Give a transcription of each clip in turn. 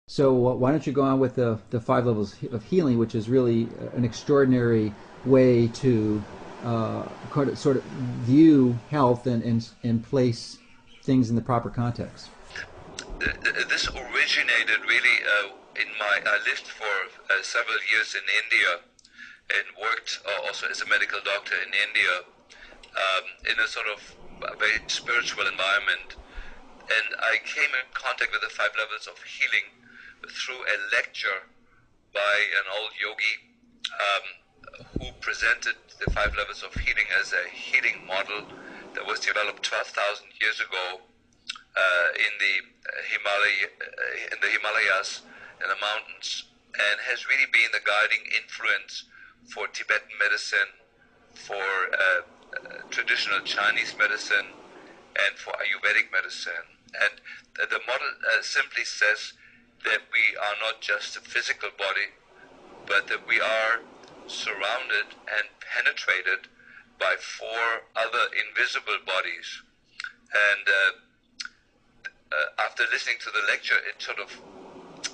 So why don't you go on with the five levels of healing, which is really an extraordinary way to sort of view health and place things in the proper context. This originated really in my. I lived for several years in India and worked also as a medical doctor in India in a sort of very spiritual environment. And I came in contact with the five levels of healing through a lecture by an old yogi who presented the five levels of healing as a healing model that was developed 12,000 years ago in the Himalayas, in the mountains, and has really been the guiding influence for Tibetan medicine, for traditional Chinese medicine, and for Ayurvedic medicine. And the model simply says that we are not just a physical body, but that we are surrounded and penetrated by four other invisible bodies. And after listening to the lecture, it sort of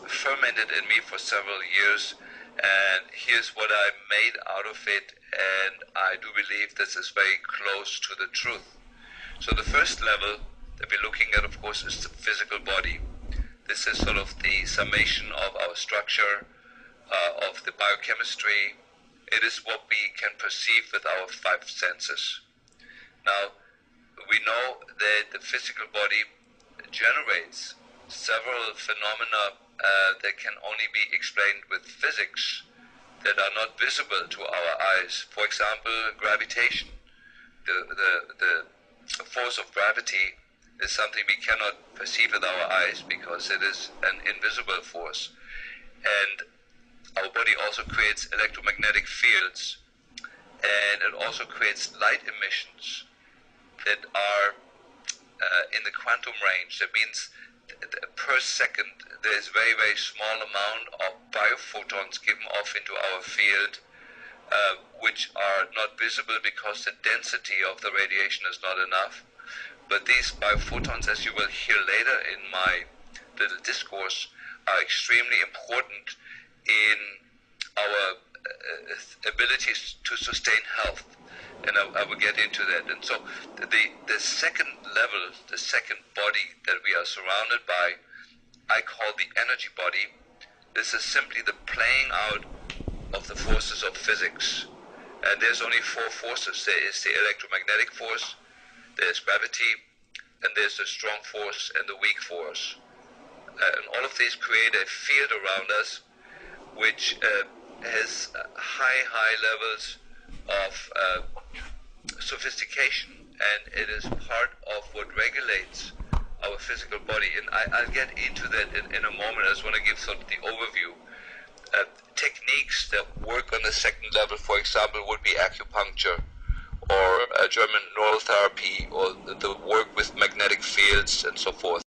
fermented in me for several years. And here's what I made out of it. And I do believe this is very close to the truth. So the first level that we're looking at, of course, is the physical body. This is sort of the summation of our structure, of the biochemistry. It is what we can perceive with our five senses. Now, we know that the physical body generates several phenomena that can only be explained with physics that are not visible to our eyes. For example, gravitation. The force of gravity is something we cannot perceive with our eyes because it is an invisible force. And our body also creates electromagnetic fields, and it also creates light emissions that are in the quantum range. That means per second there is very, very small amount of biophotons given off into our field, which are not visible because the density of the radiation is not enough. But these biophotons, as you will hear later in my little discourse, are extremely important in our abilities to sustain health. And I will get into that. And so the second level, the second body that we are surrounded by, I call the energy body. This is simply the playing out of the forces of physics. And there's only four forces. There is the electromagnetic force, there's gravity, and there's the strong force and the weak force. And all of these create a field around us which has high levels of sophistication, and it is part of what regulates our physical body. And I'll get into that in a moment. I just want to give sort of the overview. Techniques that work on the second level, for example, would be acupuncture, or German neural therapy, or the work with magnetic fields and so forth.